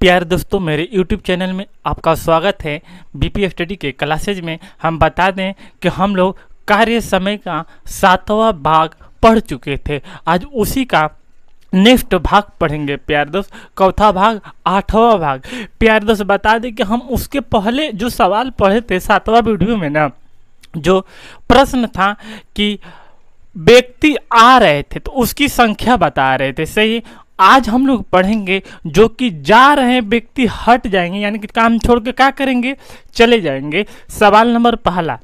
प्यारे दोस्तों, मेरे YouTube चैनल में आपका स्वागत है। बीपी स्टडी के क्लासेज में हम बता दें कि हम लोग कार्य समय का 7वां भाग पढ़ चुके थे। आज उसी का नेक्स्ट भाग पढ़ेंगे प्यारे दोस्त। चौथा भाग 8वां भाग। प्यारे दोस्त बता दें कि हम उसके पहले जो सवाल पढ़े थे 7वां वीडियो में ना, जो प्रश्न था कि व्यक्ति आ रहे थे तो उसकी संख्या बता रहे थे, सही। आज हम लोग पढ़ेंगे जो कि जा रहे हैं व्यक्ति हट जाएंगे, यानी कि काम छोड़ के क्या करेंगे, चले जाएंगे। सवाल नंबर पहला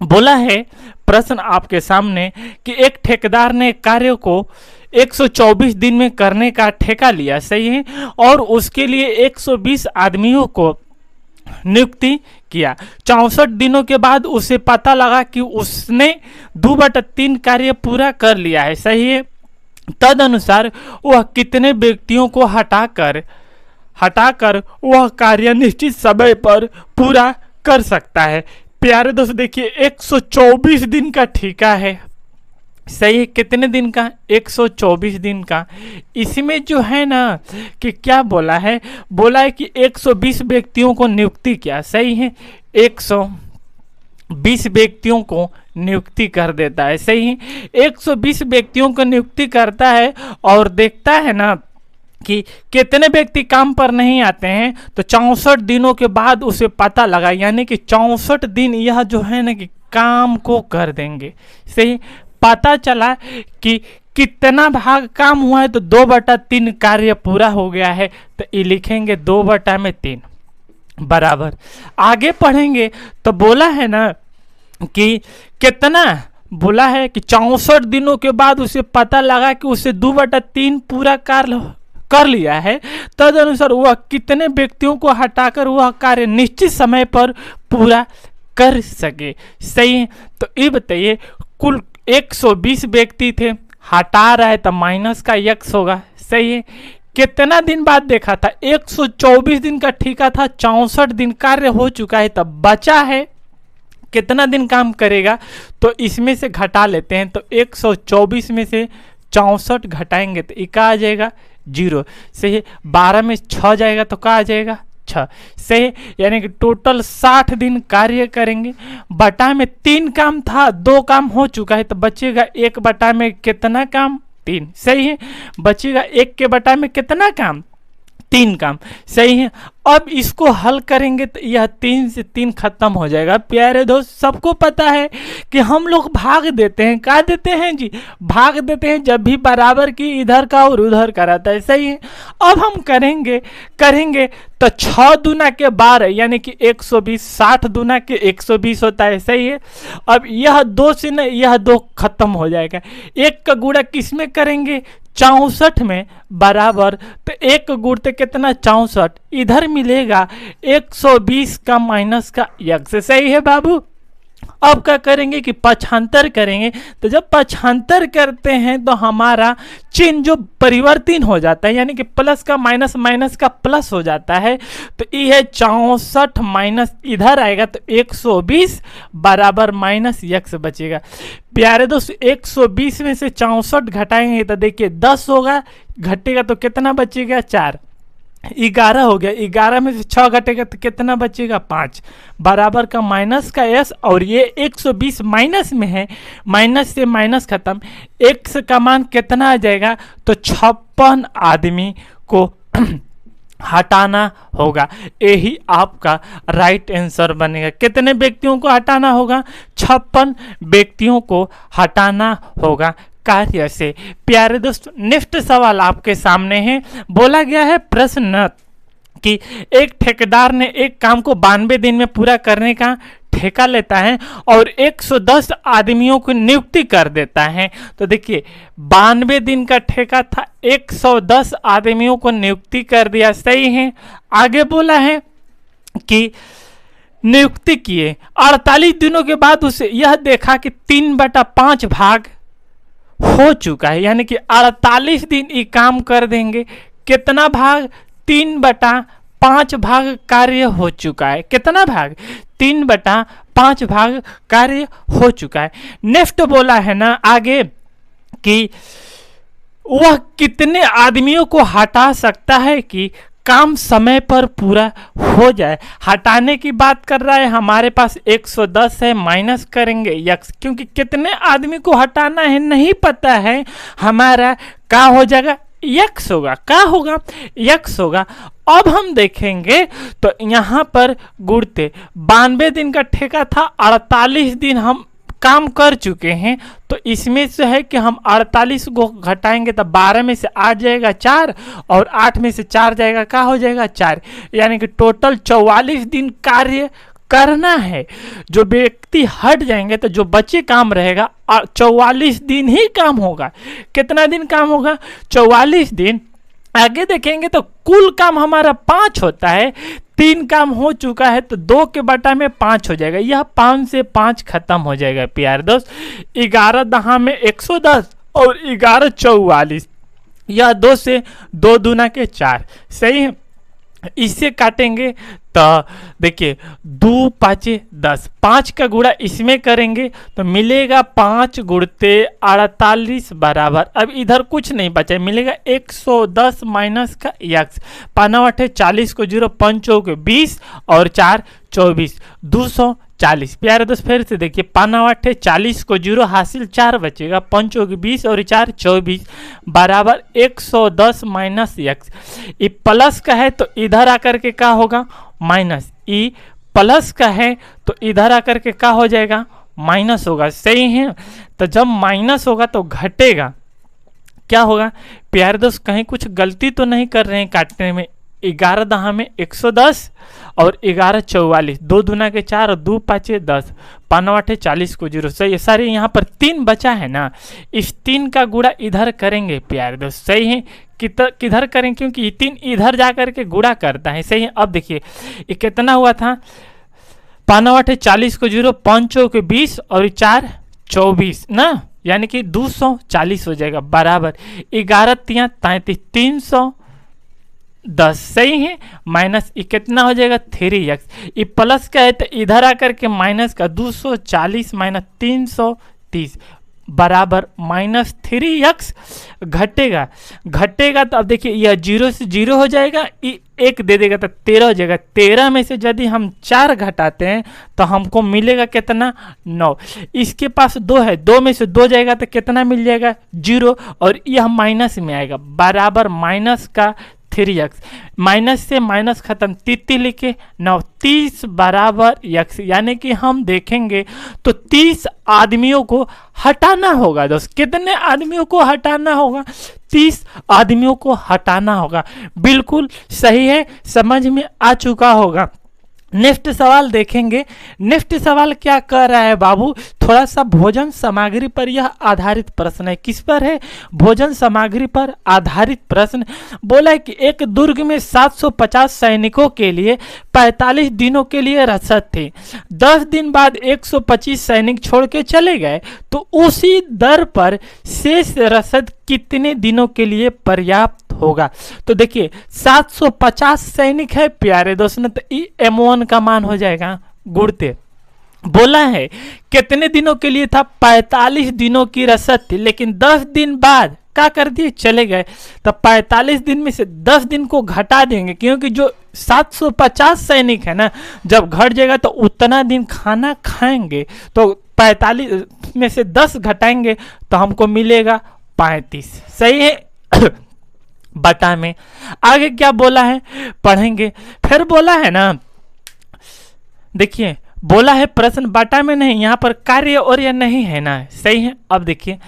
बोला है, प्रश्न आपके सामने कि एक ठेकेदार ने कार्य को 124 दिन में करने का ठेका लिया, सही है, और उसके लिए 120 आदमियों को नियुक्ति किया। 64 दिनों के बाद उसे पता लगा कि उसने 2/3 कार्य पूरा कर लिया है, सही है। तदनुसार वह कितने व्यक्तियों को हटाकर वह कार्य निश्चित समय पर पूरा कर सकता है। प्यारे दोस्त देखिए, 124 दिन का ठेका है, सही है। कितने दिन का? 124 दिन का। इसमें जो है ना कि क्या बोला है, बोला है कि 120 व्यक्तियों को नियुक्ति किया, सही है। 120 व्यक्तियों को नियुक्ति कर देता है, सही है। 120 व्यक्तियों को नियुक्ति करता है और देखता है ना कि कितने व्यक्ति काम पर नहीं आते हैं, तो 64 दिनों के बाद उसे पता लगा, यानी कि 64 दिन यह जो है ना कि काम को कर देंगे, सही। पता चला कि कितना भाग काम हुआ है, तो 2/3 कार्य पूरा हो गया है, तो ये लिखेंगे 2/3 बराबर। आगे पढ़ेंगे तो बोला है ना कि कितना, बोला है कि 64 दिनों के बाद उसे पता लगा कि उसे 2/3 पूरा कार्य कर लिया है। तदनुसार वह कितने व्यक्तियों को हटाकर वह कार्य निश्चित समय पर पूरा कर सके, सही है। तो ये बताइए, कुल 120 व्यक्ति थे, हटा रहा है तो माइनस का x होगा, सही है। कितना दिन बाद देखा था? 124 दिन का ठेका था, 64 दिन कार्य हो चुका है, तब बचा है कितना दिन काम करेगा, तो इसमें से घटा लेते हैं। तो 124 में से 64 घटाएंगे तो ये क्या आ जाएगा? 0, सही। 12 में 6 जाएगा तो क्या आ जाएगा? 6, सही। यानी कि टोटल 60 दिन कार्य करेंगे। बटा में 3 काम था, 2 काम हो चुका है, तो बचेगा 1 बटा में कितना काम? 3, सही है। बचेगा 1 के बटा में कितना काम? 3 काम, सही है। अब इसको हल करेंगे तो यह 3 से 3 खत्म हो जाएगा। प्यारे दोस्त, सबको पता है कि हम लोग भाग देते हैं, क्या देते हैं जी? भाग देते हैं जब भी बराबर की इधर का और उधर का रहता है, सही है। अब हम करेंगे तो 6 दूना के 12 यानी कि 120, 60 दूना के 120 होता है, सही है। अब यह 2 से न यह 2 खत्म हो जाएगा। 1 का गुणा किस में करेंगे? 64 में बराबर, तो 1 गुणते कितना? 64, इधर मिलेगा 120 का माइनस का x, सही है बाबू। अब क्या करेंगे कि पक्षांतर करेंगे, तो जब पक्षांतर करते हैं तो हमारा चिन्ह जो परिवर्तन हो जाता है, यानी कि प्लस का माइनस, माइनस का प्लस हो जाता है, तो ये है 64 माइनस इधर आएगा तो 120 बराबर माइनस x बचेगा। प्यारे दोस्त, 120 में से 64 घटाएंगे तो देखिए 10 होगा, घटेगा तो कितना बचेगा? 4, 11 हो गया। 11 में से 6 घटेगा तो कितना बचेगा? 5 बराबर का माइनस का s, और ये 120 माइनस में है, माइनस से माइनस खत्म। x का मान कितना आ जाएगा? तो 56 आदमी को हटाना होगा। यही आपका राइट आंसर बनेगा। कितने व्यक्तियों को हटाना होगा? 56 व्यक्तियों को हटाना होगा कार्य से। प्यारे दोस्त, नेक्स्ट सवाल आपके सामने है। बोला गया है प्रश्न कि एक ठेकेदार ने एक काम को 92 दिन में पूरा करने का ठेका लेता है और 110 आदमियों को नियुक्ति कर देता है। तो देखिए, 92 दिन का ठेका था, 110 आदमियों को नियुक्ति कर दिया, सही है। आगे बोला है कि नियुक्ति किए, 48 दिनों के बाद उसे यह देखा कि 3/5 भाग हो चुका है, यानी कि 48 दिन ये काम कर देंगे। कितना भाग? 3/5 भाग कार्य हो चुका है। कितना भाग? 3/5 भाग कार्य हो चुका है। नेक्स्ट बोला है ना आगे कि वह कितने आदमियों को हटा सकता है कि काम समय पर पूरा हो जाए। हटाने की बात कर रहा है, हमारे पास 110 है, माइनस करेंगे यक्स, क्योंकि कितने आदमी को हटाना है नहीं पता है, हमारा क्या हो जाएगा, यक्स होगा। क्या होगा, यक्स होगा। अब हम देखेंगे तो यहाँ पर गुणते 92 दिन का ठेका था, 48 दिन हम काम कर चुके हैं, तो इसमें से है कि हम 48 को घटाएंगे तो 12 में से आ जाएगा 4 और 8 में से 4 जाएगा, क्या हो जाएगा 4, यानी कि टोटल 44 दिन कार्य करना है। जो व्यक्ति हट जाएंगे तो जो बचे काम रहेगा 44 दिन ही काम होगा। कितना दिन काम होगा, 44 दिन। आगे देखेंगे तो कुल काम हमारा 5 होता है, 3 काम हो चुका है तो 2 के बटा में 5 हो जाएगा। यह 5 से 5 खत्म हो जाएगा प्यारे दोस्त। 11 दहा में 110 और 11 44, यह 2 से 2 दूना के 4, सही है। इससे काटेंगे तो देखिए 2 5 10, 5 का गुणा इसमें करेंगे तो मिलेगा 5 गुणते 48 बराबर, अब इधर कुछ नहीं बचा, मिलेगा 110 माइनस का यक्स। 5 8 40 को 0, 5 20 और 4 24, 240। प्यारे दोस्त फिर से देखिए 5 8 40 को 0 हासिल 4 बचेगा, 5 20 और 4 24 बराबर 110 माइनस यक्स। ये प्लस का है तो इधर आकर के क्या होगा, माइनस। ई प्लस का है तो इधर आकर के क्या हो जाएगा, माइनस होगा, सही है। तो जब माइनस होगा तो घटेगा, क्या होगा प्यारे दोस्त, कहीं कुछ गलती तो नहीं कर रहे हैं काटने में। 11 दहा में 110 और 11 44, 2 दूना के 4 और 2 5 10, 5 8 40 को 0, सही है। सारे यहाँ पर 3 बचा है ना, इस 3 का गुणा इधर करेंगे प्यारे दोस्त, सही है। किधर करें, क्योंकि ये 3 इधर जा करके गुणा करता है, सही है। अब देखिए ये कितना हुआ था, 5 8 40 को 0, 5 20 और 4 24 ना, यानी कि 240 हो जाएगा बराबर 11 3 33, 310, सही है। माइनस ये कितना हो जाएगा 3x, ये प्लस का है तो इधर आकर के माइनस का 240 माइनस 330 बराबर माइनस 3x। घटेगा तो अब देखिए यह 0 से 0 हो जाएगा, ये 1 दे देगा तो 13 हो जाएगा। 13 में से यदि हम 4 घटाते हैं तो हमको मिलेगा कितना, 9। इसके पास 2 है, 2 में से 2 जाएगा तो कितना मिल जाएगा, 0, और यह माइनस में आएगा बराबर माइनस का 3x। माइनस से माइनस खत्म, 33 लिखे 9, 30 बराबर x, यानी कि हम देखेंगे तो 30 आदमियों को हटाना होगा दोस्त। कितने आदमियों को हटाना होगा, 30 आदमियों को हटाना होगा। बिल्कुल सही है, समझ में आ चुका होगा। नेक्स्ट सवाल देखेंगे। नेक्स्ट सवाल क्या कर रहा है बाबू, थोड़ा सा भोजन सामग्री पर यह आधारित प्रश्न है। किस पर है, भोजन सामग्री पर आधारित प्रश्न। बोला है कि एक दुर्ग में 750 सैनिकों के लिए 45 दिनों के लिए रसद थी। 10 दिन बाद 125 सैनिक छोड़ के चले गए, तो उसी दर पर शेष रसद कितने दिनों के लिए पर्याप्त होगा। तो देखिए 750 सैनिक है प्यारे दोस्त ने, तो M1 का मान हो जाएगा गुणते। बोला है कितने दिनों के लिए था, 45 दिनों की रसद थी, लेकिन 10 दिन बाद क्या कर दिए, चले गए। तो 45 दिन में से 10 दिन को घटा देंगे, क्योंकि जो 750 सैनिक है ना, जब घट जाएगा तो उतना दिन खाना खाएंगे, तो 45 में से 10 घटाएंगे तो हमको मिलेगा 35, सही है। बटा में आगे क्या बोला है पढ़ेंगे। फिर बोला है ना, देखिए बोला है प्रश्न बटा में नहीं, यहाँ पर कार्य और या नहीं है ना, सही है। अब देखिए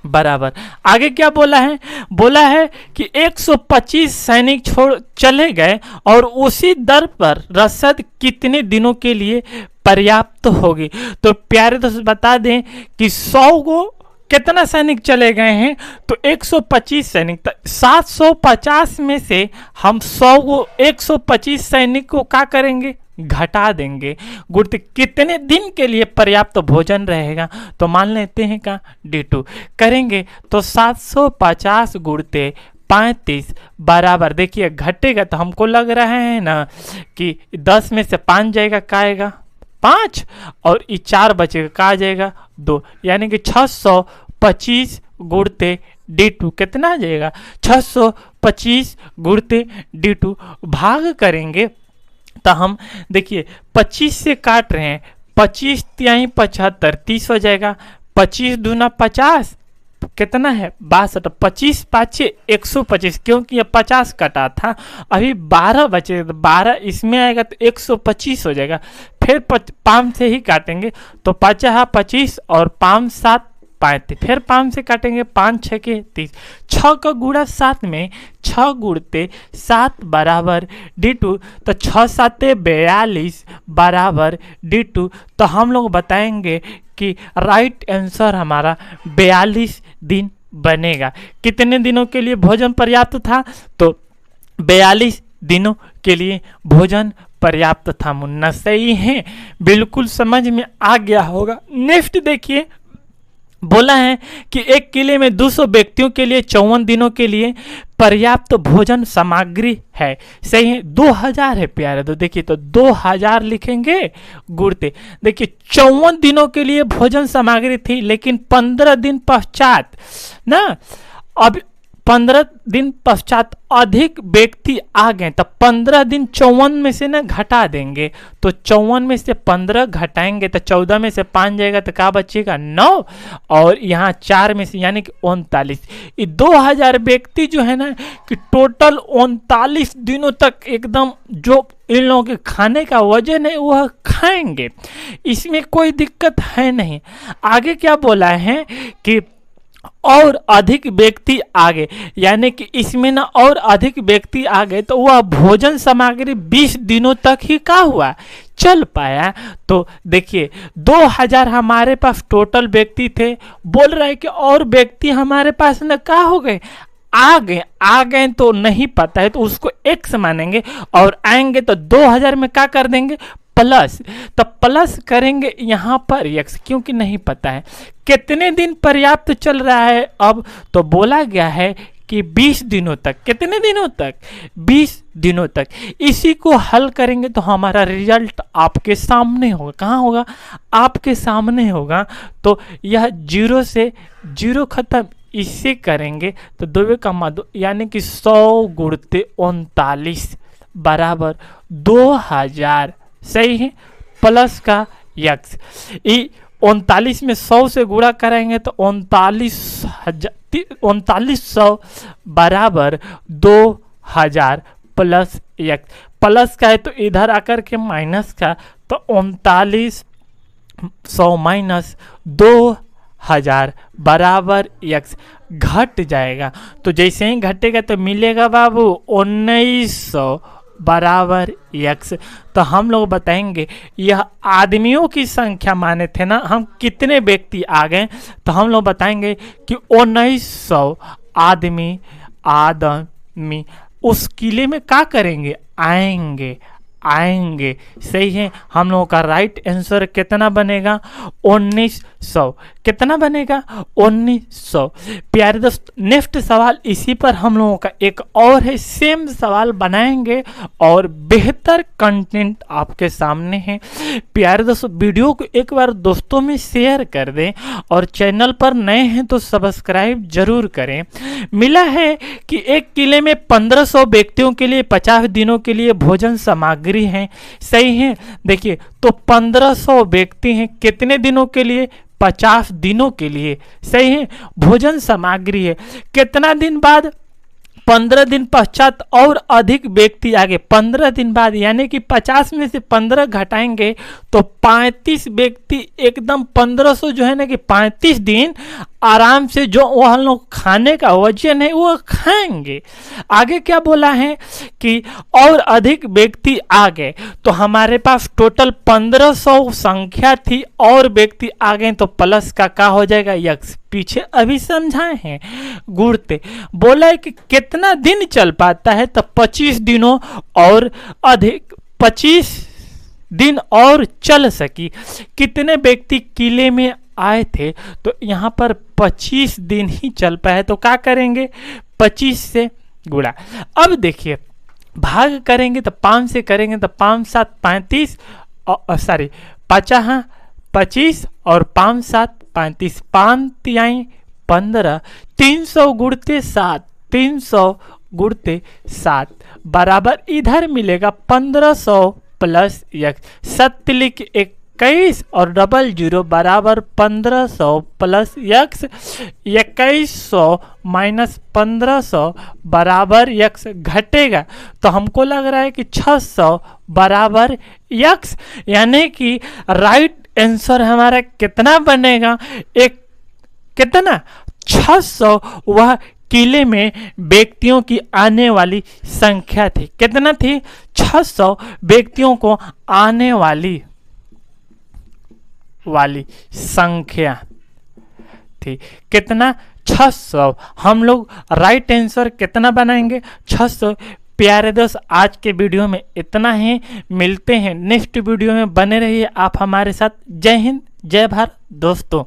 बराबर आगे क्या बोला है, बोला है कि 125 सैनिक छोड़ चले गए और उसी दर पर रसद कितने दिनों के लिए पर्याप्त होगी। तो प्यारे दोस्त बता दें कि 100 को कितना सैनिक चले गए हैं, तो 125 सैनिक। 750 में से हम 100 को 125 सैनिक को क्या करेंगे, घटा देंगे। गुणते कितने दिन के लिए पर्याप्त भोजन रहेगा, तो मान लेते हैं का D2 करेंगे तो 750 गुणते 35 बराबर, देखिए घटेगा तो हमको लग रहा है ना कि 10 में से 5 जाएगा, का आएगा 5, और ये 4 बचेगा, का आ जाएगा 2, यानी कि 625 गुणते D2 कितना आ जाएगा, 625 25 गुणते D2 भाग करेंगे तो हम देखिए 25 से काट रहे हैं, 25 तिहाई 75, 30 हो जाएगा। 25 दूना 50, कितना है 62, 25 पाँचे 125, क्योंकि ये 50 कटा था, अभी 12 बचे, 12 इसमें आएगा तो 125 हो जाएगा। फिर 5 से ही काटेंगे तो 5 25 और 5 7 35, फिर 5 से काटेंगे, 5 6 के 30, 6 का गुणा 7 में 6 गुणते 7 बराबर D2, तो 6 7 42 बराबर D2। तो हम लोग बताएंगे कि राइट आंसर हमारा 42 दिन बनेगा। कितने दिनों के लिए भोजन पर्याप्त था? तो 42 दिनों के लिए भोजन पर्याप्त था। मुन्ना सही है, बिल्कुल समझ में आ गया होगा। नेक्स्ट देखिए, बोला है कि एक किले में 200 व्यक्तियों के लिए 54 दिनों के लिए पर्याप्त भोजन सामग्री है। सही है, 2000 है प्यारे। तो देखिए, तो 2000 लिखेंगे गुणते, देखिए 54 दिनों के लिए भोजन सामग्री थी, लेकिन 15 दिन पश्चात ना, अब 15 दिन पश्चात अधिक व्यक्ति आ गए, तो 15 दिन 54 में से ना घटा देंगे, तो 54 में से 15 घटाएंगे तो 14 में से 5 जाएगा तो क्या बचेगा 9, और यहाँ 4 में से यानी कि 39। ये 2000 व्यक्ति जो है ना कि टोटल 39 दिनों तक एकदम जो इन लोगों के खाने का वजन है वह खाएंगे, इसमें कोई दिक्कत है नहीं। आगे क्या बोला है कि और अधिक व्यक्ति आ गए, यानी कि इसमें ना और अधिक व्यक्ति आ गए तो वह भोजन सामग्री 20 दिनों तक ही क्या हुआ, चल पाया। तो देखिए 2000 हमारे पास टोटल व्यक्ति थे, बोल रहा है कि और व्यक्ति हमारे पास ना क्या हो गए, आ गए तो नहीं पता है तो उसको x मानेंगे, और आएंगे तो 2000 में क्या कर देंगे प्लस, तो प्लस करेंगे यहाँ पर x, क्योंकि नहीं पता है कितने दिन पर्याप्त चल रहा है। अब तो बोला गया है कि 20 दिनों तक, कितने दिनों तक 20 दिनों तक। इसी को हल करेंगे तो हमारा रिजल्ट आपके सामने होगा। कहाँ होगा, आपके सामने होगा। तो यह 0 से 0 खत्म, इससे करेंगे तो 2 का मा 2, यानी कि 100 गुणते 39 बराबर 2000। सही है, प्लस का x, 39 में 100 से गुणा करेंगे तो 3900 बराबर 2000 प्लस x, प्लस का है तो इधर आकर के माइनस का, तो 3900 माइनस 2000 बराबर x घट जाएगा। तो जैसे ही घटेगा तो मिलेगा बाबू 1900 बराबर x। तो हम लोग बताएंगे यह आदमियों की संख्या माने थे ना, हम कितने व्यक्ति आ गए, तो हम लोग बताएंगे कि 1900 आदमी उस किले में क्या करेंगे, आएंगे। सही है, हम लोगों का राइट आंसर कितना बनेगा 1900। कितना बनेगा 1900। प्यारे दोस्त, नेक्स्ट सवाल इसी पर हम लोगों का एक और है, सेम सवाल बनाएंगे और बेहतर कंटेंट आपके सामने है। प्यारे दोस्त, वीडियो को एक बार दोस्तों में शेयर कर दें और चैनल पर नए हैं तो सब्सक्राइब जरूर करें। मिला है कि एक किले में 1500 व्यक्तियों के लिए 50 दिनों के लिए भोजन सामग्री हैं। सही है, देखिए तो 1500 व्यक्ति हैं, कितने दिनों के लिए, 50 दिनों के लिए। सही है, भोजन सामग्री है। कितना दिन बाद, 15 दिन पश्चात और अधिक व्यक्ति आगे, 15 दिन बाद, यानी कि 50 में से 15 घटाएंगे तो 35 व्यक्ति एकदम 1500 जो है ना कि 35 दिन आराम से जो वह लोग खाने का वजन है वो खाएंगे। आगे क्या बोला है कि और अधिक व्यक्ति आ गए, तो हमारे पास टोटल 1500 संख्या थी और व्यक्ति आ गए तो प्लस का क्या हो जाएगा x, पीछे अभी समझाए हैं गुणते। बोला है कि कितना दिन चल पाता है, तो 25 दिनों और अधिक, 25 दिन और चल सकी। कितने व्यक्ति किले में आए थे, तो यहाँ पर 25 दिन ही चल पाए, तो क्या करेंगे 25 से गुणा। अब देखिए भाग करेंगे तो 5 से करेंगे तो 5 7 35, सॉरी 25 और 5 7 35, 5 तिहाई 15, 300 गुणते 7, 300 गुणते 7 बराबर इधर मिलेगा 1500 प्लस यक्स। सत्य लिख 21 और डबल जीरो बराबर 1500 प्लस यक्स। 2100 माइनस 1500 बराबर यक्स घटेगा, तो हमको लग रहा है कि 600 बराबर यक्स, यानी कि राइट आंसर हमारा कितना बनेगा, एक कितना 600 वह किले में व्यक्तियों की आने वाली संख्या थी। कितना थी? 600 व्यक्तियों को आने वाली संख्या थी। कितना? 600। हम लोग राइट आंसर कितना बनाएंगे? 600। प्यारे दोस्त, आज के वीडियो में इतना ही, मिलते हैं नेक्स्ट वीडियो में, बने रहिए आप हमारे साथ। जय हिंद, जय भारत दोस्तों।